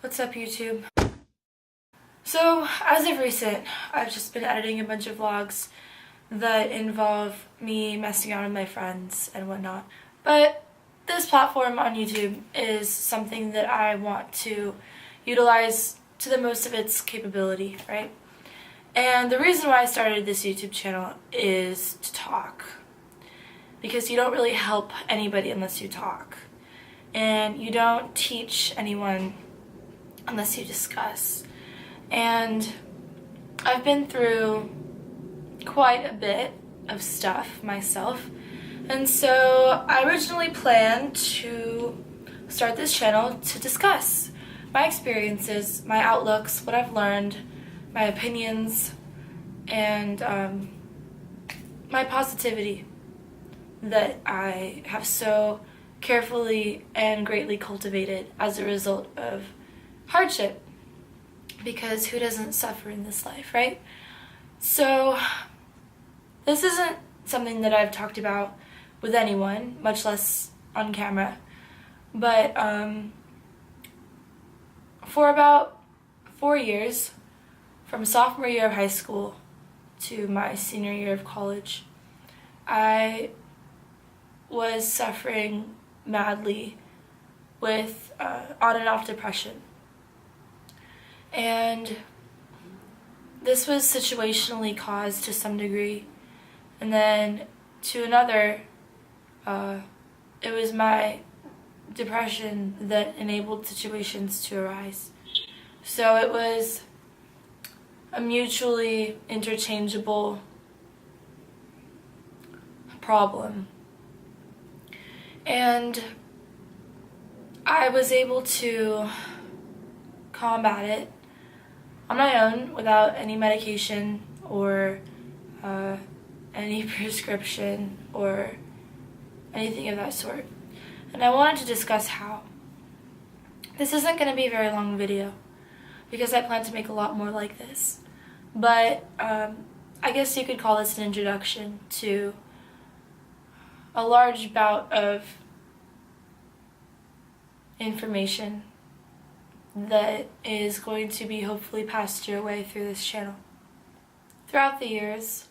What's up, YouTube? So, as of recent, I've just been editing a bunch of vlogs that involve me messing around with my friends and whatnot. But this platform on YouTube is something that I want to utilize to the most of its capability, right? And the reason why I started this YouTube channel is to talk. Because you don't really help anybody unless you talk. And you don't teach anyone unless you discuss. And I've been through quite a bit of stuff myself, and so I originally planned to start this channel to discuss my experiences, my outlooks, what I've learned, my opinions, and my positivity that I have so carefully and greatly cultivated as a result of hardship, because who doesn't suffer in this life, right? So this isn't something that I've talked about with anyone, much less on camera, but for about 4 years, from sophomore year of high school to my senior year of college, I was suffering madly with on and off depression. And this was situationally caused to some degree, and then to another, it was my depression that enabled situations to arise. So it was a mutually interchangeable problem. And I was able to combat it on my own without any medication or any prescription or anything of that sort. And I wanted to discuss how. This isn't going to be a very long video because I plan to make a lot more like this. But I guess you could call this an introduction to a large bout of information that is going to be hopefully passed your way through this channel. Throughout the years,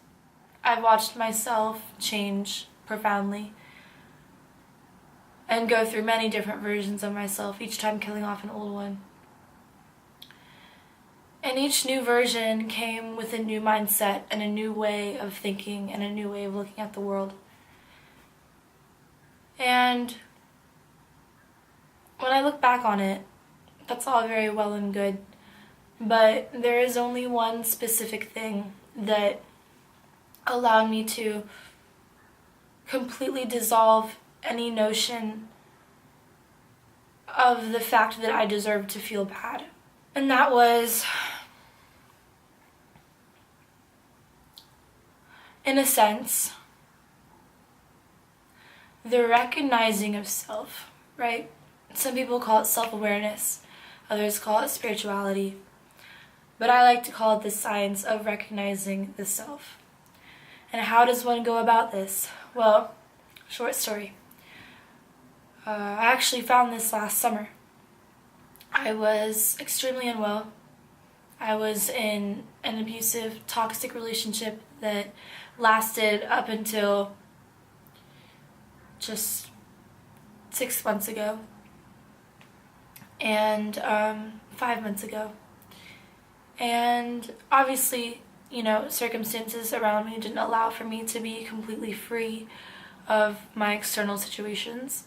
I've watched myself change profoundly and go through many different versions of myself, each time killing off an old one. And each new version came with a new mindset and a new way of thinking and a new way of looking at the world. And when I look back on it, that's all very well and good, but there is only one specific thing that allowed me to completely dissolve any notion of the fact that I deserved to feel bad. And that was, in a sense, the recognizing of self, right? Some people call it self-awareness. Others call it spirituality, but I like to call it the science of recognizing the self. And how does one go about this? Well, short story. I actually found this last summer. I was extremely unwell. I was in an abusive, toxic relationship that lasted up until just 6 months ago. And 5 months ago. And obviously, circumstances around me didn't allow for me to be completely free of my external situations.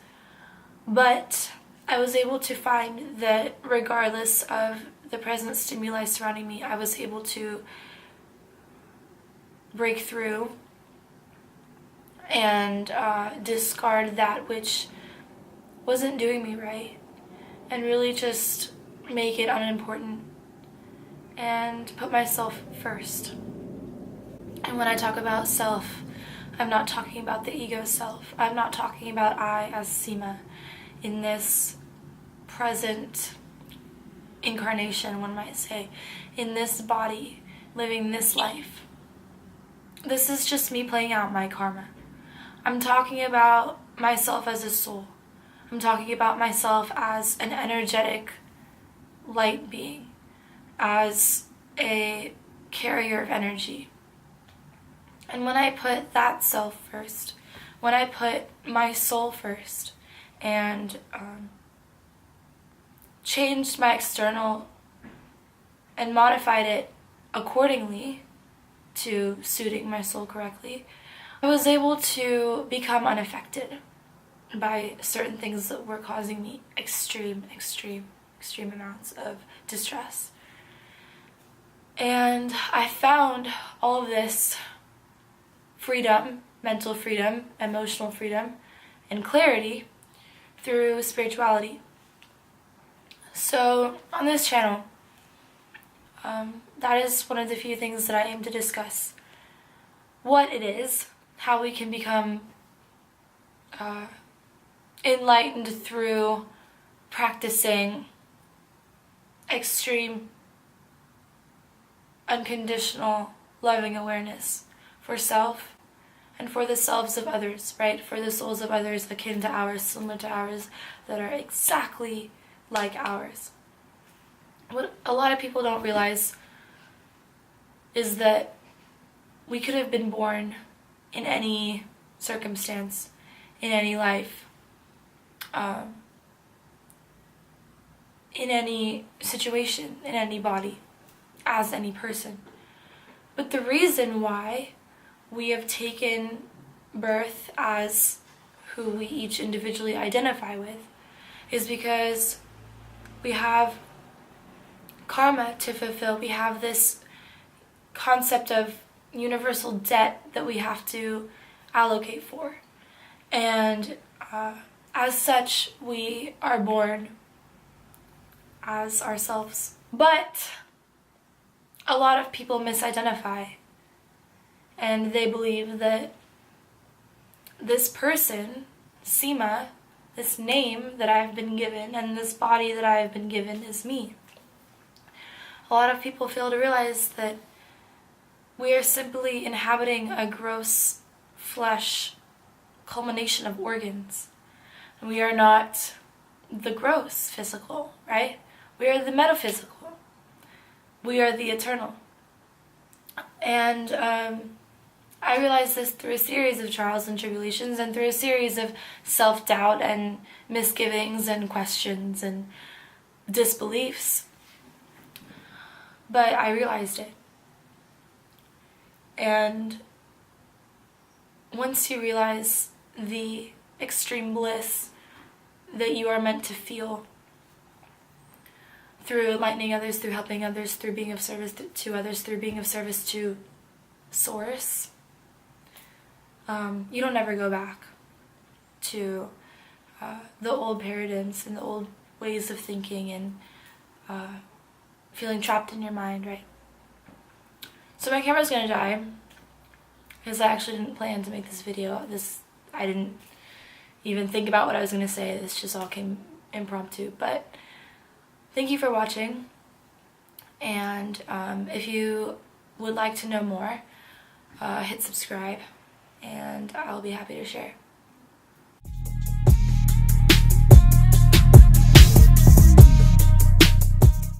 But I was able to find that regardless of the present stimuli surrounding me, I was able to break through and discard that which wasn't doing me right, and really just make it unimportant and put myself first. And when I talk about self, I'm not talking about the ego self. I'm not talking about I as Seema in this present incarnation, one might say, in this body, living this life. This is just me playing out my karma. I'm talking about myself as a soul. I'm talking about myself as an energetic light being, as a carrier of energy. And when I put that self first, when I put my soul first, and changed my external and modified it accordingly to suiting my soul correctly, I was able to become unaffected by certain things that were causing me extreme amounts of distress. And I found all of this freedom, mental freedom, emotional freedom, and clarity through spirituality. So on this channel, that is one of the few things that I aim to discuss. What it is, how we can become enlightened through practicing extreme, unconditional, loving awareness for self and for the selves of others, right? For the souls of others akin to ours, similar to ours, that are exactly like ours. What a lot of people don't realize is that we could have been born in any circumstance, in any life, in any situation, in any body, as any person. But the reason why we have taken birth as who we each individually identify with is because we have karma to fulfill. We have this concept of universal debt that we have to allocate for. And as such, we are born as ourselves. But a lot of people misidentify, and they believe that this person, Seema, this name that I've been given, and this body that I've been given is me. A lot of people fail to realize that we are simply inhabiting a gross flesh culmination of organs. And we are not the gross physical, right? We are the metaphysical. We are the eternal. And I realized this through a series of trials and tribulations, and through a series of self-doubt and misgivings and questions and disbeliefs. But I realized it. And once you realize the extreme bliss that you are meant to feel through enlightening others, through helping others, through being of service to others, through being of service to Source, you don't ever go back to the old paradigms and the old ways of thinking and feeling trapped in your mind, right? So my camera's gonna die because I actually didn't plan to make this video. I didn't even think about what I was gonna say. This just all came impromptu. But thank you for watching, and if you would like to know more, hit subscribe, and I'll be happy to share.